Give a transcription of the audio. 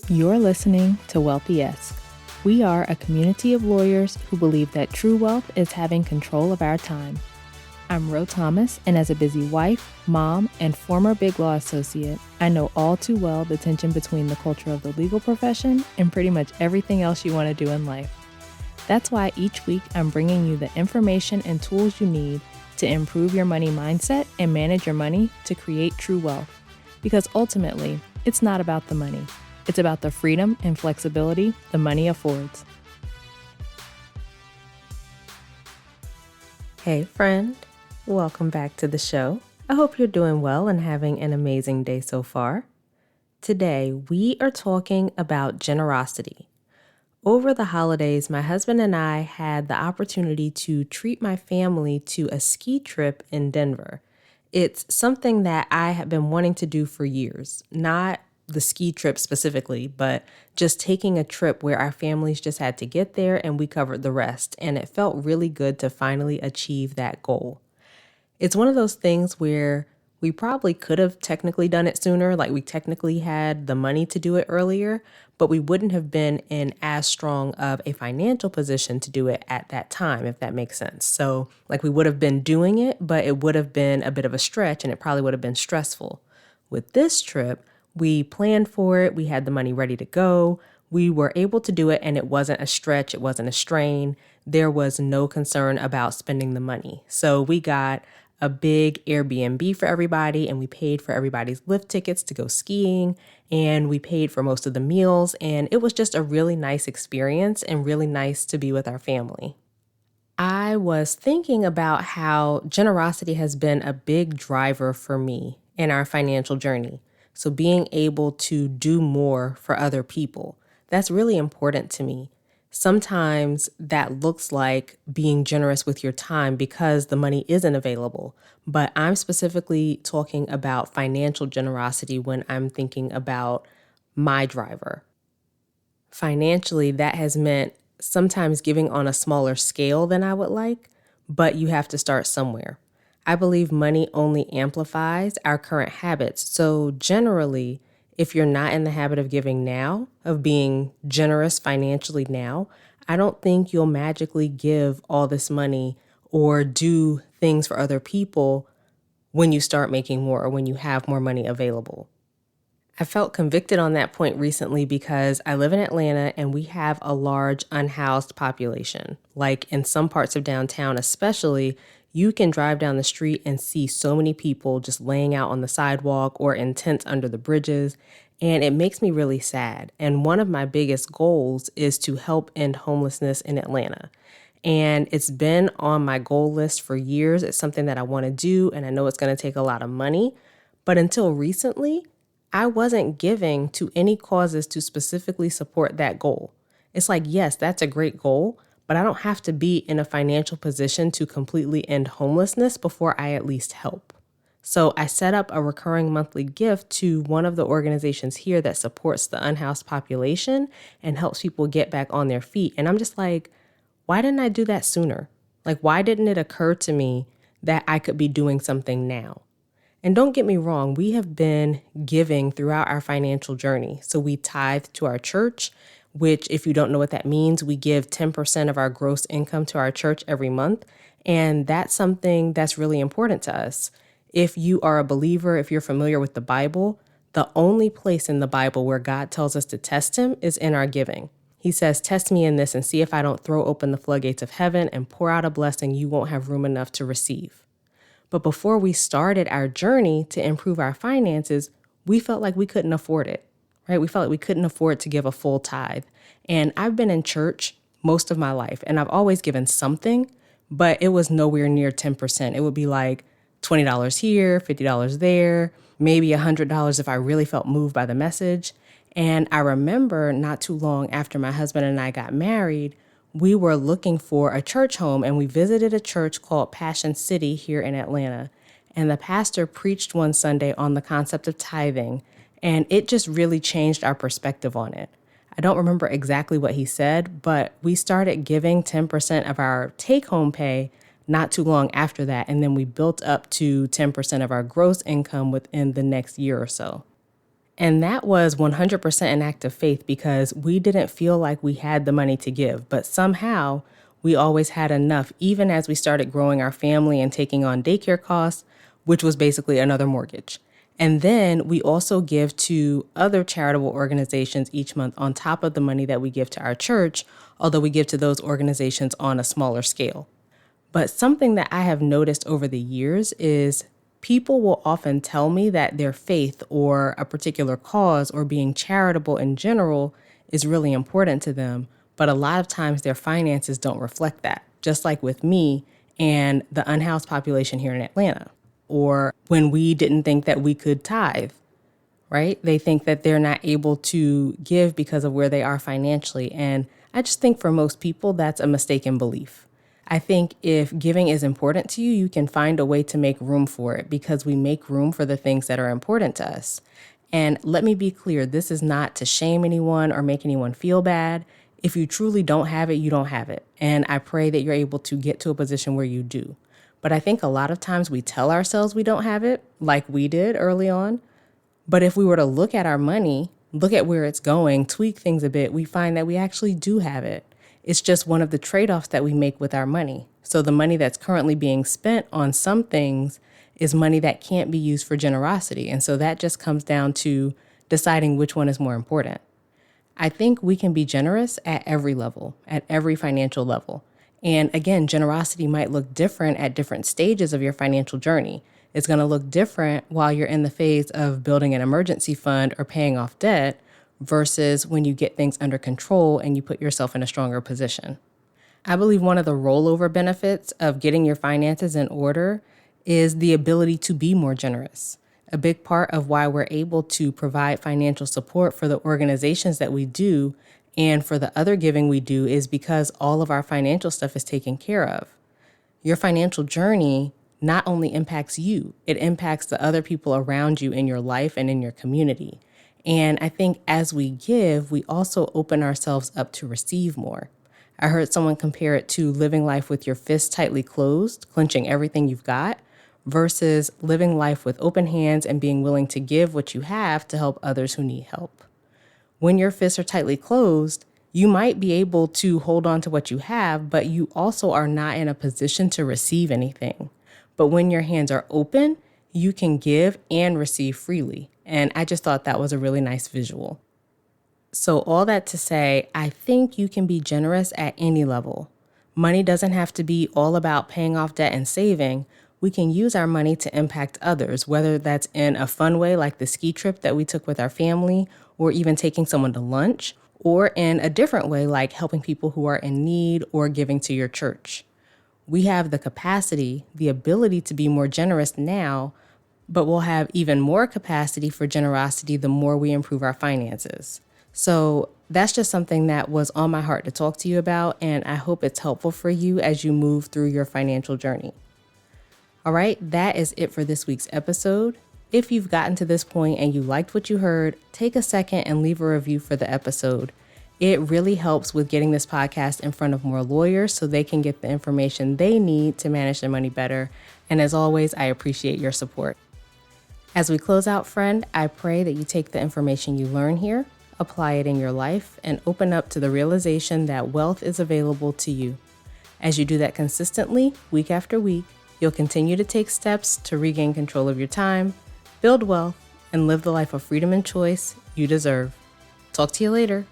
You're listening to Wealthy-esque. We are a community of lawyers who believe that true wealth is having control of our time. I'm Ro Thomas, and as a busy wife, mom, and former Big Law associate, I know all too well the tension between the culture of the legal profession and pretty much everything else you want to do in life. That's why each week I'm bringing you the information and tools you need to improve your money mindset and manage your money to create true wealth. Because ultimately, it's not about the money. It's about the freedom and flexibility the money affords. Hey friend, welcome back to the show. I hope you're doing well and having an amazing day so far. Today, we are talking about generosity. Over the holidays, my husband and I had the opportunity to treat my family to a ski trip in Denver. It's something that I have been wanting to do for years, not the ski trip specifically, but just taking a trip where our families just had to get there and we covered the rest. And it felt really good to finally achieve that goal. It's one of those things where we probably could have technically done it sooner, like we technically had the money to do it earlier, but we wouldn't have been in as strong of a financial position to do it at that time, if that makes sense. So like we would have been doing it, but it would have been a bit of a stretch and it probably would have been stressful. With this trip, we planned for it. We had the money ready to go. We were able to do it and it wasn't a stretch. It wasn't a strain. There was no concern about spending the money. So we got a big Airbnb for everybody and we paid for everybody's lift tickets to go skiing and we paid for most of the meals, and it was just a really nice experience and really nice to be with our family. I was thinking about how generosity has been a big driver for me in our financial journey. So being able to do more for other people, that's really important to me. Sometimes that looks like being generous with your time because the money isn't available. But I'm specifically talking about financial generosity when I'm thinking about my driver. Financially, that has meant sometimes giving on a smaller scale than I would like, but you have to start somewhere. I believe money only amplifies our current habits. So generally, if you're not in the habit of giving now, of being generous financially now, I don't think you'll magically give all this money or do things for other people when you start making more or when you have more money available. I felt convicted on that point recently because I live in Atlanta and we have a large unhoused population. Like in some parts of downtown, especially, you can drive down the street and see so many people just laying out on the sidewalk or in tents under the bridges. And it makes me really sad. And one of my biggest goals is to help end homelessness in Atlanta. And it's been on my goal list for years. It's something that I want to do, and I know it's going to take a lot of money. But until recently, I wasn't giving to any causes to specifically support that goal. It's like, yes, that's a great goal, but I don't have to be in a financial position to completely end homelessness before I at least help. So I set up a recurring monthly gift to one of the organizations here that supports the unhoused population and helps people get back on their feet. And I'm just like, why didn't I do that sooner? Like, why didn't it occur to me that I could be doing something now? And don't get me wrong, we have been giving throughout our financial journey. So we tithe to our church, which, if you don't know what that means, we give 10% of our gross income to our church every month. And that's something that's really important to us. If you are a believer, if you're familiar with the Bible, the only place in the Bible where God tells us to test him is in our giving. He says, test me in this and see if I don't throw open the floodgates of heaven and pour out a blessing you won't have room enough to receive. But before we started our journey to improve our finances, we felt like we couldn't afford it, right? We felt like we couldn't afford to give a full tithe. And I've been in church most of my life, and I've always given something, but it was nowhere near 10%. It would be like $20 here, $50 there, maybe $100 if I really felt moved by the message. And I remember not too long after my husband and I got married, we were looking for a church home and we visited a church called Passion City here in Atlanta. And the pastor preached one Sunday on the concept of tithing, and it just really changed our perspective on it. I don't remember exactly what he said, but we started giving 10% of our take-home pay not too long after that, and then we built up to 10% of our gross income within the next year or so. And that was 100% an act of faith because we didn't feel like we had the money to give, but somehow we always had enough, even as we started growing our family and taking on daycare costs, which was basically another mortgage. And then we also give to other charitable organizations each month on top of the money that we give to our church, although we give to those organizations on a smaller scale. But something that I have noticed over the years is people will often tell me that their faith or a particular cause or being charitable in general is really important to them. But a lot of times their finances don't reflect that, just like with me and the unhoused population here in Atlanta. Or when we didn't think that we could tithe, right? They think that they're not able to give because of where they are financially. And I just think for most people, that's a mistaken belief. I think if giving is important to you, you can find a way to make room for it because we make room for the things that are important to us. And let me be clear, this is not to shame anyone or make anyone feel bad. If you truly don't have it, you don't have it. And I pray that you're able to get to a position where you do. But I think a lot of times we tell ourselves we don't have it, like we did early on. But if we were to look at our money, look at where it's going, tweak things a bit, we find that we actually do have it. It's just one of the trade-offs that we make with our money. So the money that's currently being spent on some things is money that can't be used for generosity. And so that just comes down to deciding which one is more important. I think we can be generous at every level, at every financial level. And again, generosity might look different at different stages of your financial journey. It's going to look different while you're in the phase of building an emergency fund or paying off debt versus when you get things under control and you put yourself in a stronger position. I believe one of the rollover benefits of getting your finances in order is the ability to be more generous. A big part of why we're able to provide financial support for the organizations that we do and for the other giving we do is because all of our financial stuff is taken care of. Your financial journey not only impacts you, it impacts the other people around you in your life and in your community. And I think as we give, we also open ourselves up to receive more. I heard someone compare it to living life with your fists tightly closed, clenching everything you've got, versus living life with open hands and being willing to give what you have to help others who need help. When your fists are tightly closed, you might be able to hold on to what you have, but you also are not in a position to receive anything. But when your hands are open, you can give and receive freely. And I just thought that was a really nice visual. So all that to say, I think you can be generous at any level. Money doesn't have to be all about paying off debt and saving. We can use our money to impact others, whether that's in a fun way like the ski trip that we took with our family, or even taking someone to lunch, or in a different way like helping people who are in need or giving to your church. We have the capacity, the ability to be more generous now, but we'll have even more capacity for generosity the more we improve our finances. So that's just something that was on my heart to talk to you about, and I hope it's helpful for you as you move through your financial journey. All right, that is it for this week's episode. If you've gotten to this point and you liked what you heard, take a second and leave a review for the episode. It really helps with getting this podcast in front of more lawyers so they can get the information they need to manage their money better. And as always, I appreciate your support. As we close out, friend, I pray that you take the information you learn here, apply it in your life, and open up to the realization that wealth is available to you. As you do that consistently, week after week, you'll continue to take steps to regain control of your time, build wealth, and live the life of freedom and choice you deserve. Talk to you later.